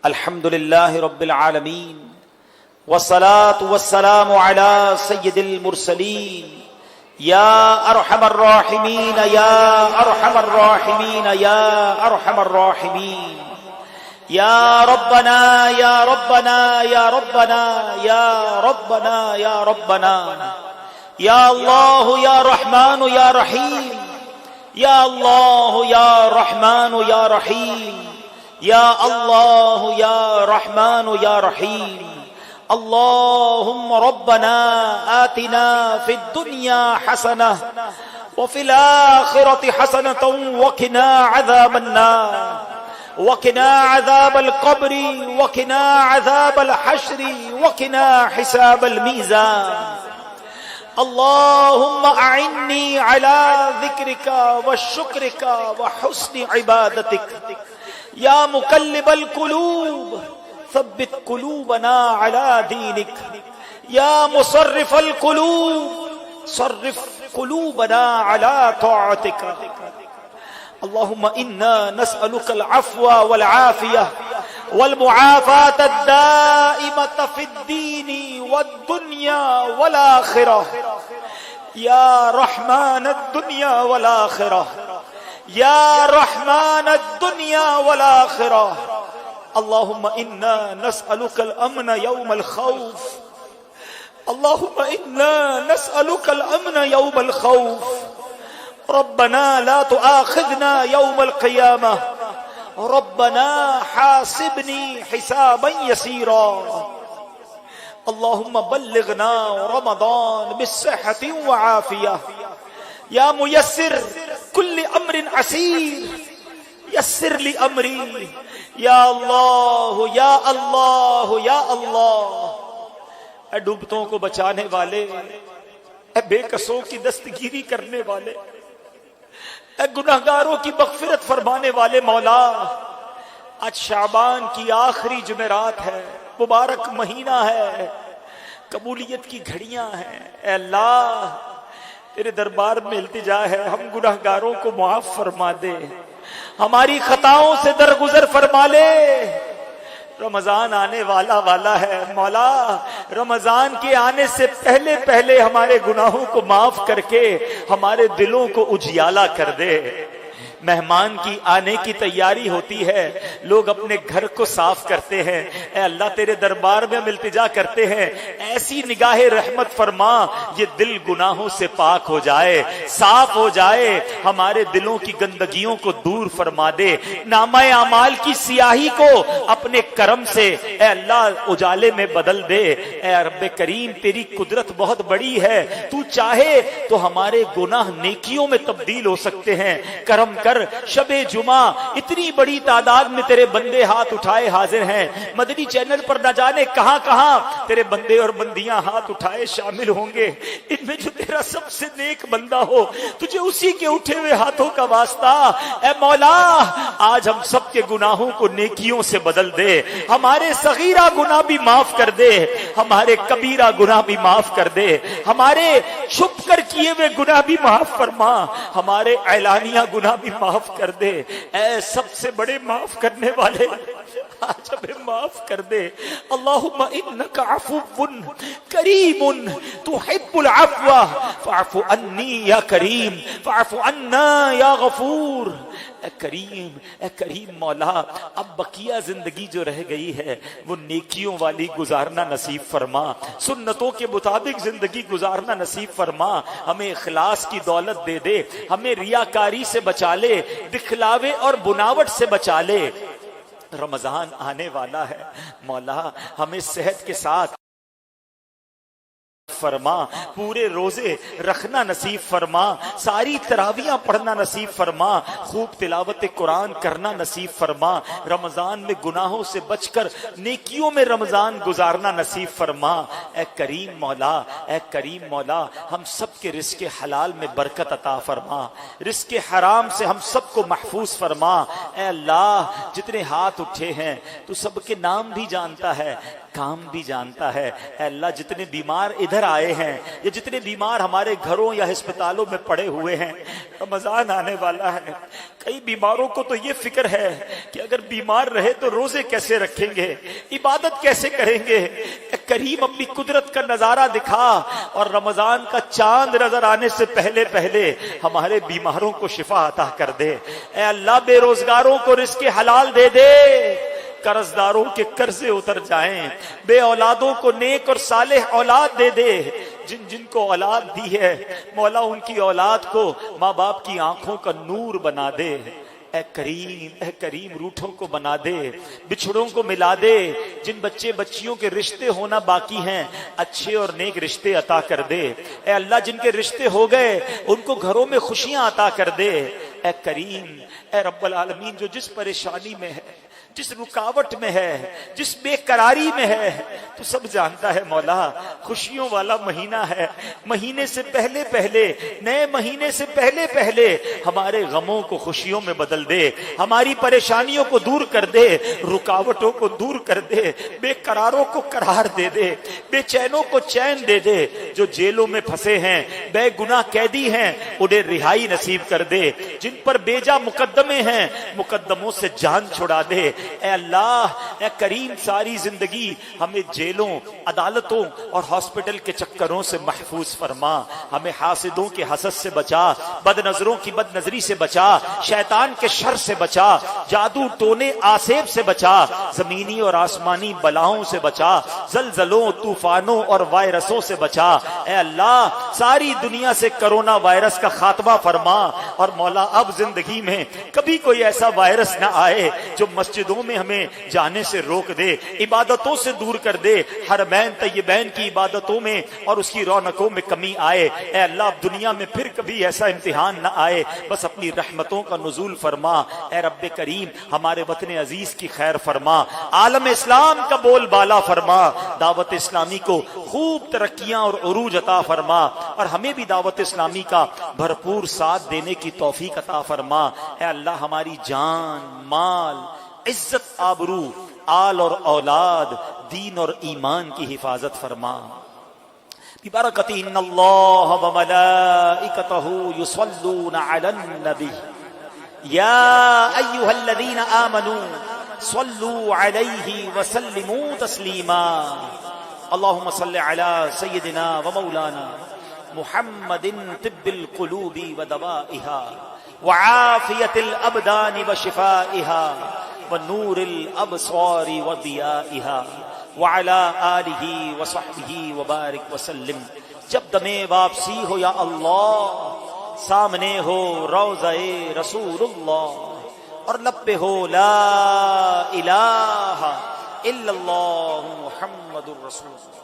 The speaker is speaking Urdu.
الحمد لله رب العالمين والصلاة والسلام على سيد المرسلين يا أرحم الراحمين يا أرحم الراحمين يا أرحم الراحمين يا ربنا يا ربنا يا ربنا يا ربنا يا ربنا يا الله يا رحمن يا رحيم يا الله يا رحمن يا رحيم يا الله يا رحمن يا رحيم اللهم ربنا آتنا في الدنيا حسنة وفي الآخرة حسنة وقنا عذاب النار وقنا عذاب القبر وقنا عذاب الحشر وقنا حساب الميزان اللهم أعني على ذكرك وشكرك وحسن عبادتك يا مقلب القلوب ثبت قلوبنا على دينك يا مصرف القلوب صرف قلوبنا على طاعتك اللهم إنا نسألك العفو والعافية والمعافاة الدائمة في الدين والدنيا والآخرة يا رحمن الدنيا والآخرة يا رحمن الدنيا والآخرة اللهم إنا نسألك الأمن يوم الخوف اللهم إنا نسألك الأمن يوم الخوف ربنا لا تؤاخذنا يوم القيامة ربنا حاسبني حسابا يسيرا اللهم بلغنا رمضان بالصحة وعافية يا ميسر كل أمر عسير يسر لي أمري یا اللہ یا اللہ یا اللہ۔ اے ڈوبتوں کو بچانے والے، اے بے کسوں کی دستگیری کرنے والے، اے گناہگاروں کی مغفرت فرمانے والے مولا، آج شعبان کی آخری جمعرات ہے، مبارک مہینہ ہے، قبولیت کی گھڑیاں ہیں۔ اے اللہ تیرے دربار میں التجا ہے، ہم گناہگاروں کو معاف فرما دے، ہماری خطاؤں سے درگزر فرما لے۔ رمضان آنے والا ہے مولا، رمضان کے آنے سے پہلے پہلے ہمارے گناہوں کو معاف کر کے ہمارے دلوں کو اجیالا کر دے۔ مہمان کی آنے کی تیاری ہوتی ہے، لوگ اپنے گھر کو صاف کرتے ہیں۔ اے اللہ تیرے دربار میں ہم التجا کرتے ہیں، ایسی نگاہ رحمت فرما یہ دل گناہوں سے پاک ہو جائے، صاف ہو جائے، ہمارے دلوں کی گندگیوں کو دور فرما دے، نامہ اعمال کی سیاہی کو اپنے کرم سے اے اللہ اجالے میں بدل دے۔ اے رب کریم تیری قدرت بہت بڑی ہے، تو چاہے تو ہمارے گناہ نیکیوں میں تبدیل ہو سکتے ہیں۔ کرم کر، شب جمعہ اتنی بڑی تعداد میں تیرے بندے ہاتھ اٹھائے حاضر ہیں، مدنی چینل پر نہ جانے کہاں کہاں تیرے بندے اور بندیاں ہاتھ اٹھائے شامل ہوں گے۔ ان میں جو تیرا سب سے نیک بندہ ہو، تجھے اسی کے اٹھے ہوئے ہاتھوں کا واسطہ۔ اے مولا آج ہم سب کے گناہوں کو نیکیوں سے بدل دے، ہمارے صغیرہ گناہ بھی معاف کر دے، ہمارے کبیرہ گناہ بھی معاف کر دے، ہمارے چھپ کر کیے ہوئے گناہ بھی معاف فرما، ہمارے اعلانیہ گناہ بھی معاف کر دے۔ اے سب سے بڑے معاف کرنے والے آج ہمیں معاف کر دے۔ اللہم انک عفو کریم تحب العفو فاعف عنی یا کریم فاعف عنا یا غفور۔ اے کریم مولا اب بقیہ زندگی جو رہ گئی ہے وہ نیکیوں والی گزارنا نصیب فرما، سنتوں کے مطابق زندگی گزارنا نصیب فرما، ہمیں اخلاص کی دولت دے دے، ہمیں ریاکاری سے بچا لے، دکھلاوے اور بناوٹ سے بچا لے۔ رمضان آنے والا ہے مولا، ہمیں صحت کے ساتھ فرما، پورے روزے رکھنا نصیب فرما، ساری تراویحاں پڑھنا نصیب فرما، خوب تلاوت قرآن کرنا نصیب فرما، رمضان میں گناہوں سے بچ کر نیکیوں میں رمضان گزارنا نصیب فرما۔ اے کریم مولا، اے کریم مولا ہم سب کے رزق حلال میں برکت عطا فرما، رزق حرام سے ہم سب کو محفوظ فرما۔ اے اللہ جتنے ہاتھ اٹھے ہیں تو سب کے نام بھی جانتا ہے، کام بھی جانتا ہے۔ اے اللہ جتنے بیمار ادھر آئے ہیں، یہ جتنے بیمار ہمارے گھروں یا ہسپتالوں میں پڑے ہوئے ہیں، رمضان آنے والا ہے، کئی بیماروں کو تو یہ فکر ہے کہ اگر بیمار رہے تو روزے کیسے رکھیں گے، عبادت کیسے کریں گے۔ اے کریم اپنی قدرت کا نظارہ دکھا اور رمضان کا چاند نظر آنے سے پہلے پہلے ہمارے بیماروں کو شفا عطا کر دے۔ اے اللہ بے روزگاروں کو رزق حلال دے دے، قرض داروں کے قرضے اتر جائیں، بے اولادوں کو نیک اور صالح اولاد دے دے۔ جن جن کو اولاد دی ہے مولا ان کی اولاد کو ماں باپ کی آنکھوں کا نور بنا دے۔ اے کریم روٹھوں کو بنا دے، بچھڑوں کو ملا دے، جن بچے بچیوں کے رشتے ہونا باقی ہیں اچھے اور نیک رشتے عطا کر دے۔ اے اللہ جن کے رشتے ہو گئے ان کو گھروں میں خوشیاں عطا کر دے۔ اے کریم اے رب العالمین، جو جس پریشانی میں ہے، جس رکاوٹ میں ہے، جس بے قراری میں ہے، تو سب جانتا ہے مولا، خوشیوں والا مہینہ ہے، مہینے سے پہلے پہلے، نئے مہینے سے پہلے پہلے ہمارے غموں کو خوشیوں میں بدل دے، ہماری پریشانیوں کو دور کر دے، رکاوٹوں کو دور کر دے، بے قراروں کو قرار دے دے، بے چینوں کو چین دے دے، جو جیلوں میں پھنسے ہیں، بے گناہ قیدی ہیں، انہیں رہائی نصیب کر دے، جن پر بیجا مقدمے ہیں مقدموں سے جان چھڑا دے۔ اے اللہ اے کریم ساری زندگی ہمیں جیلوں، عدالتوں اور ہاسپٹل کے چکروں سے محفوظ فرما، ہمیں حاسدوں کے حسد سے بچا، بد نظروں کی بد نظری سے بچا، شیطان کے شر سے بچا، جادو ٹونے آسیب سے بچا، زمینی اور آسمانی بلاؤں سے بچا، زلزلوں، طوفانوں اور وائرسوں سے بچا۔ اے اللہ ساری دنیا سے کرونا وائرس کا خاتمہ فرما، اور مولا اب زندگی میں کبھی کوئی ایسا وائرس نہ آئے جو مسجدوں میں ہمیں جانے سے روک دے، عبادتوں سے دور کر دے، حرمین طیبین کی عبادتوں میں اور اس کی رونقوں میں کمی آئے۔ اے اللہ اب دنیا میں پھر کبھی ایسا امتحان نہ آئے، بس اپنی رحمتوں کا نزول فرما۔ اے رب کریم ہمارے وطن عزیز کی خیر فرما، عالم اسلام کا بول بالا فرما، دعوت اسلامی کو خوب ترقیاں اور عروج عطا فرما، اور ہمیں بھی دعوت اسلامی کا بھرپور ساتھ دینے کی توفیق عطا فرما۔ اے اللہ ہماری جان، مال، عزت، آبرو، آل اور اولاد، دین اور ایمان کی حفاظت فرما۔ ببرکت ان اللہ وملائکتہ یصلون علی النبی یا ایھا الذین آمنوا صلوا علیہ وسلموا تسلیما۔ اللہم صل علی سیدنا ومولانا محمد طب القلوب ودوائها وعافیت الابدان وشفائها ونور الابصار وضیائها وعلى آلہ وصحبہ وبارک وسلم۔ جب دم واپسی ہو یا اللہ، سامنے ہو روضہ رسول اللہ، اور لب پہ ہو لا الہ الا اللہ محمد الرسول اللہ۔